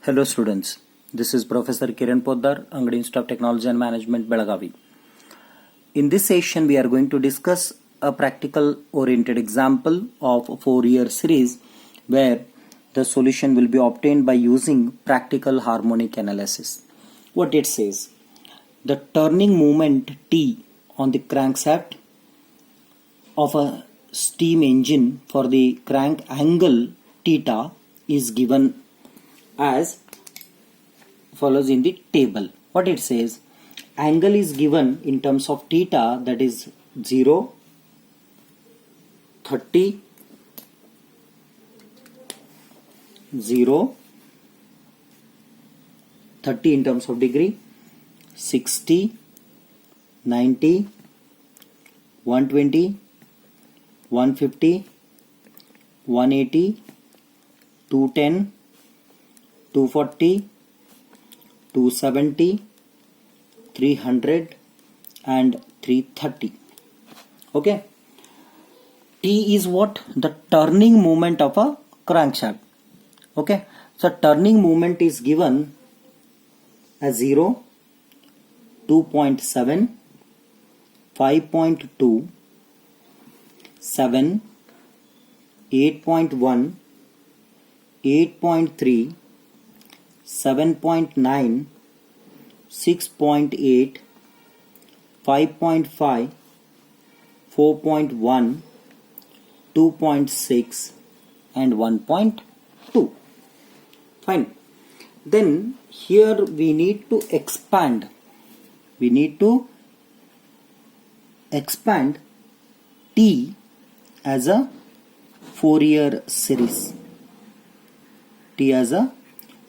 Hello students, this is Professor Kiran Poddar, Angadi Institute of Technology and Management, Belagavi. In this session, we are going to discuss a practical oriented example of a Fourier series where the solution will be obtained by using practical harmonic analysis. What it says, the turning moment T on the crankshaft of a steam engine for the crank angle theta is given as follows in the table. What it says, angle is given in terms of theta, that is 0, 30, 0, 30 in terms of degree, 60, 90, 120, 150, 180, 210, 240, 270, 300 and 330. Okay, T is what? The turning moment of a crankshaft. Okay, so turning moment is given as 0, 2.7, 5.2, 7, 8.1, 8.3, 7.9, 6.8, 5.5, 4.1, 2.6 and 1.2. Fine. Then here we need to expand. We need to expand T as a Fourier series. T as a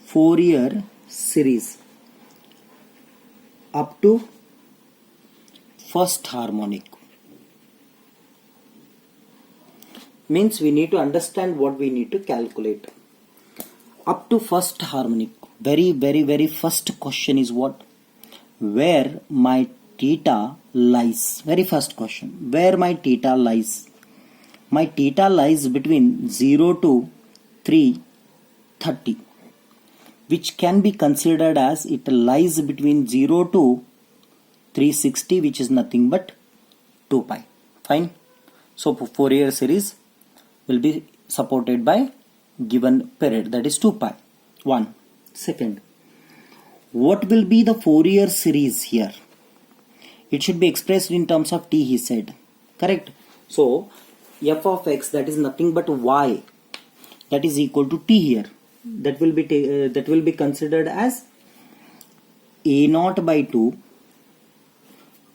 Fourier series up to first harmonic. Means we need to understand what we need to calculate. Up to first harmonic. Very first question is what? Where my theta lies. Very first question. Where my theta lies. My theta lies between 0 to 330. Which can be considered as it lies between 0 to 360, which is nothing but 2 pi. Fine. So Fourier series will be supported by given period, that is 2 pi. 1. Second, what will be the Fourier series here? It should be expressed in terms of T, he said. Correct. So f of x, that is nothing but y, that is equal to T here. That will be considered as a0 by 2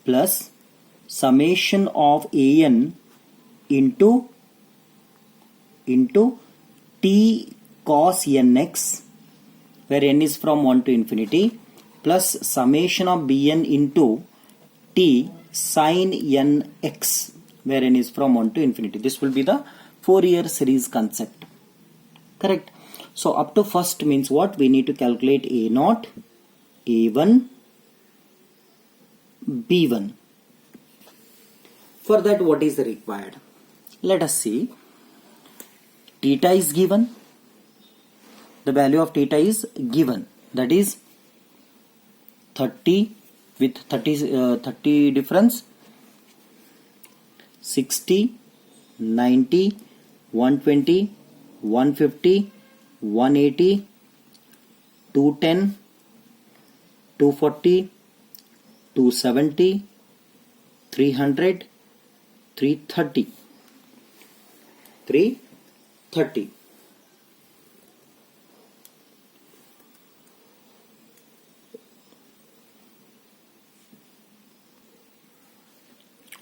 plus summation of an into t cos nx, where n is from 1 to infinity, plus summation of bn into t sin nx, where n is from 1 to infinity. This will be the Fourier series concept. Correct. So up to first means what? We need to calculate a0, a1, b1. For that, what is required? Let us see. Theta is given. The value of theta is given. That is 30 with 30 difference. 60, 90, 120, 150, 180, 210, 240, 270, 300, 330. 330.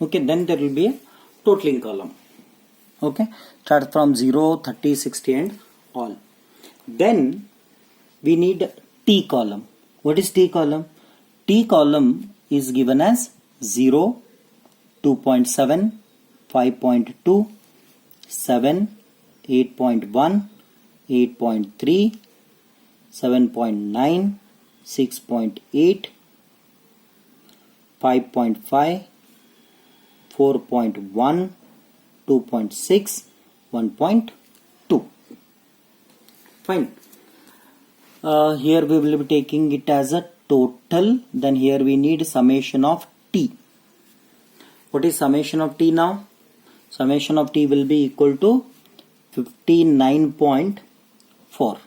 Okay, then there will be a totaling column. Okay, start from 0, 30, 60 and all. Then we need T column. What is T column? T column is given as 0, 2.7, 5.2, 7, 8.1, 8.3, 7.9, 6.8, 5.5, 4.1, 2.6, 1.2. Fine. Here we will be taking it as a total. Then here we need summation of t. What is summation of t now? Summation of t will be equal to 59.4.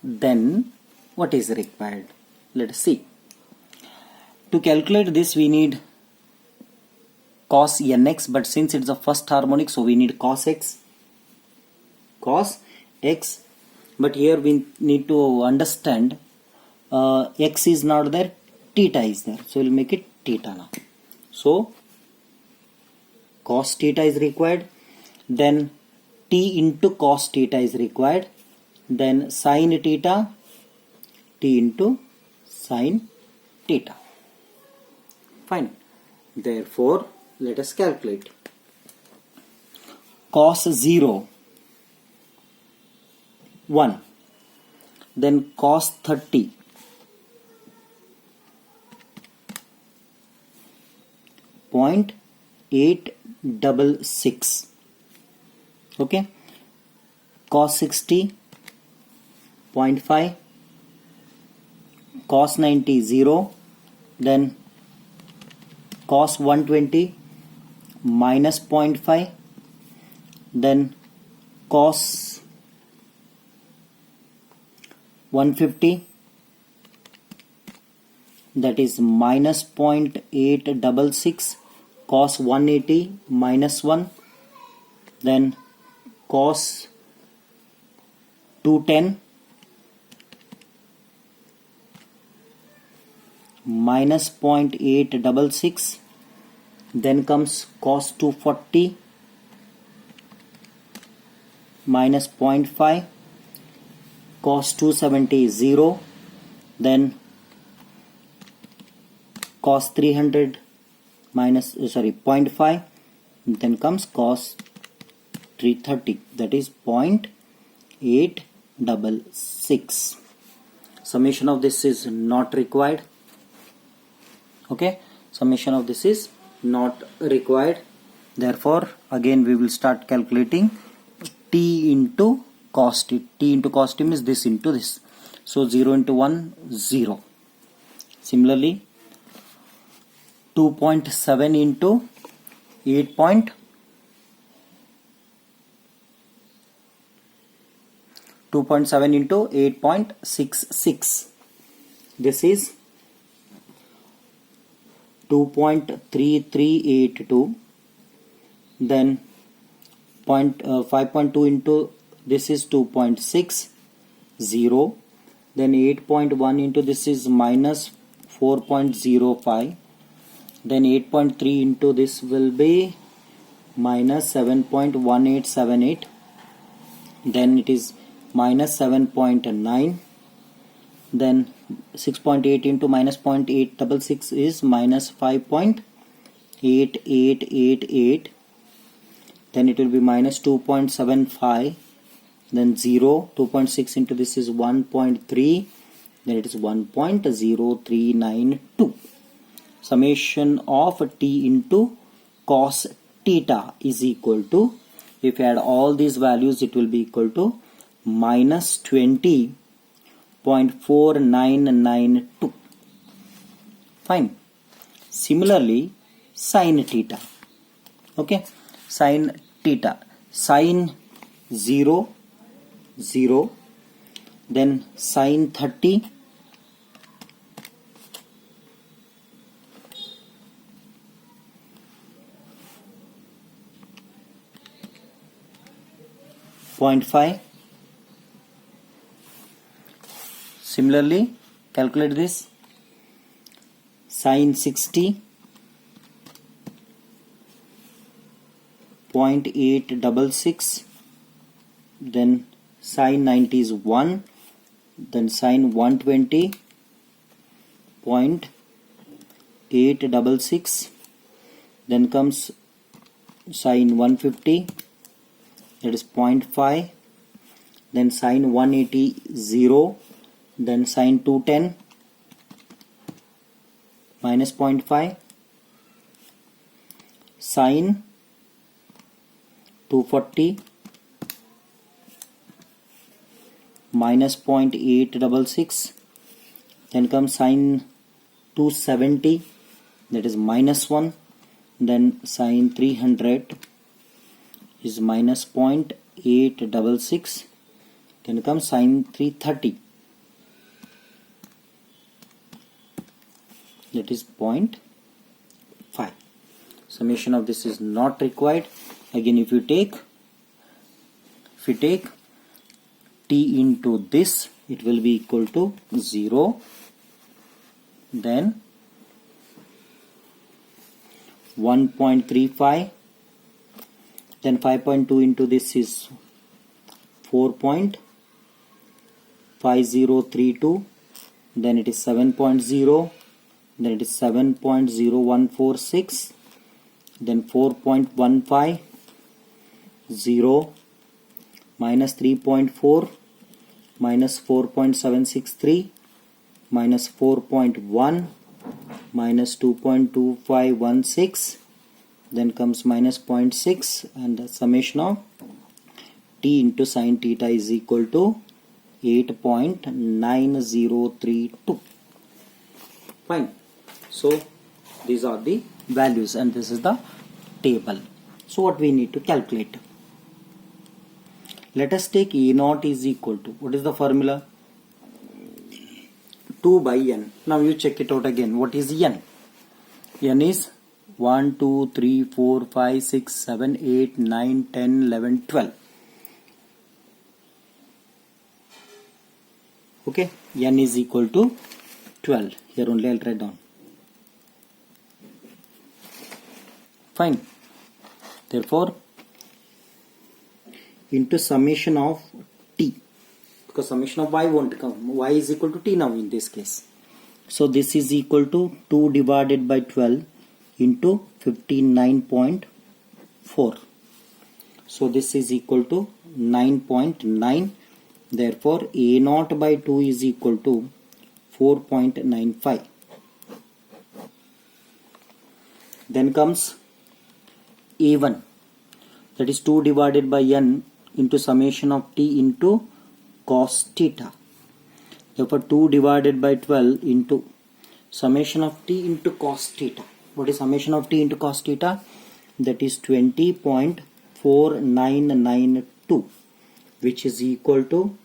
Then what is required? Let us see. To calculate this we need cos nx, but since it's a first harmonic, so we need cos x. But here we need to understand x is not there, theta is there, so we'll make it theta now. So cos theta is required, then t into cos theta is required, then sin theta, t into sin theta. Fine. Therefore let us calculate. Cos 0 1, then cos 30 0.866, okay, cos 60 0.5, cos 90 0, then cos 120 minus 0.5, then cos 150, that is minus 0.866, cos 180 minus 1, then cos 210 minus 0.866, then comes cos 240 minus 0.5, cos 270 is 0, then cos 300 minus 0.5, then comes cos 330, that is 0.866. Summation of this is not required. Okay, summation of this is not required. Therefore again we will start calculating t into cos t. T into cos t means this into this. So 0 into 1, 0. Similarly 2.7 into 2.7 into 8.66. This is 2.3382. Then 5.2 into this is 2.60. Then 8.1 into this is minus 4.05. Then 8.3 into this will be minus 7.1878. Then it is minus 7.9. Then 6.8 into minus 0.866 is minus 5.8888. Then it will be minus 2.75. Then 0. 2.6 into this is 1.3. Then it is 1.0392. Summation of t into cos theta is equal to, if you add all these values, it will be equal to minus 20.4992. Fine. Similarly sin theta. Okay, sin theta, sin 0 0, then sin 30 0.5. Similarly calculate this, sin 60 0.866, then sin 90 is 1, then sin 120 0.866, then comes sin 150, that is 0.5, then sin 180 0, then sin 210 minus 0.5, sin 240 minus 0.866. Then comes sine 270, that is minus 1. Then sine 300 is minus 0.866. Then comes sine 330, that is 0.5. Summation of this is not required. Again, if you take t into this, it will be equal to 0. Then 1.35. Then 5.2 into this is 4.5032. Then it is 7.0. Then it is 7.0146. Then 4.15, 0, minus 3.4, minus 4.763, minus 4.1, minus 2.2516. Then comes minus 0.6, and the summation of t into sine theta is equal to 8.9032. Fine. So these are the values and this is the table. So what we need to calculate? Let us take A naught is equal to, what is the formula? 2 by n. Now you check it out again. What is n? N is 1, 2, 3, 4, 5, 6, 7, 8, 9, 10, 11, 12. Okay, n is equal to 12. Here only I'll write down. Fine. Therefore, into summation of t, because summation of y won't come. Y is equal to t now in this case. So this is equal to 2 divided by 12 into 59.4. So this is equal to 9.9. Therefore, A naught by 2 is equal to 4.95. Then comes A1, that is 2 divided by n into summation of t into cos theta. Therefore 2 divided by 12 into summation of t into cos theta. What is summation of t into cos theta? That is 20.4992, which is equal to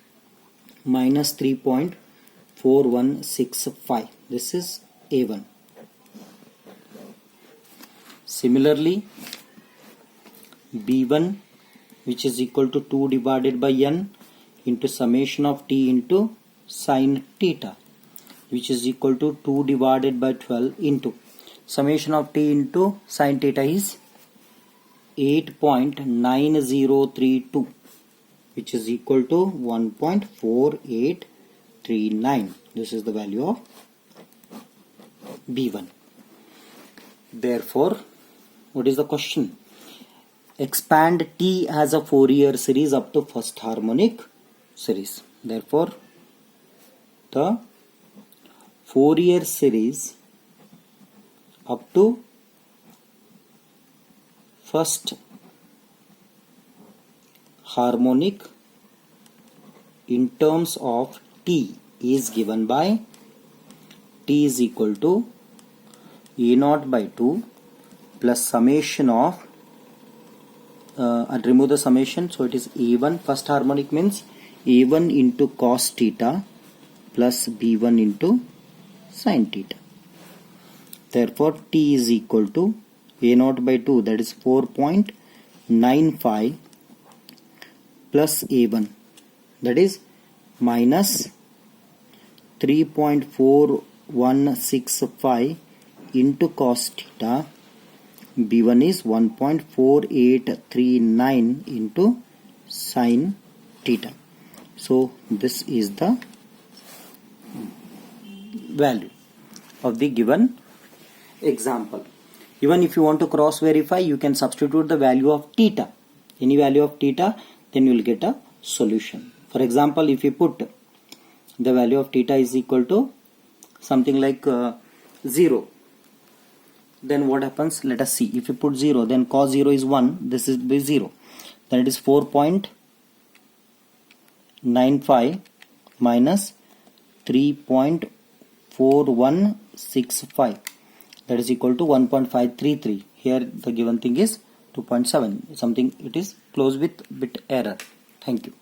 minus 3.4165. This is A1. Similarly, B1, which is equal to 2 divided by n into summation of t into sine theta, which is equal to 2 divided by 12 into summation of t into sine theta is 8.9032, which is equal to 1.4839. This is the value of B1. Therefore, what is the question? Expand t as a Fourier series up to first harmonic series. Therefore, the Fourier series up to first harmonic in terms of t is given by t is equal to A naught by 2 plus summation of and remove the summation, so it is A1. First harmonic means A1 into cos theta plus B1 into sin theta. Therefore t is equal to A naught by 2, that is 4.95 plus A1, that is minus 3.4165 into cos theta. B1 is 1.4839 into sin theta. So this is the value of the given example. Even if you want to cross verify, you can substitute the value of theta, any value of theta, then you will get a solution. For example, if you put the value of theta is equal to something like 0, then what happens? Let us see. If you put 0, then cos 0 is 1, this is 0, then it is 4.95 minus 3.4165, that is equal to 1.533. Here the given thing is 2.7, something it is close with bit error. Thank you.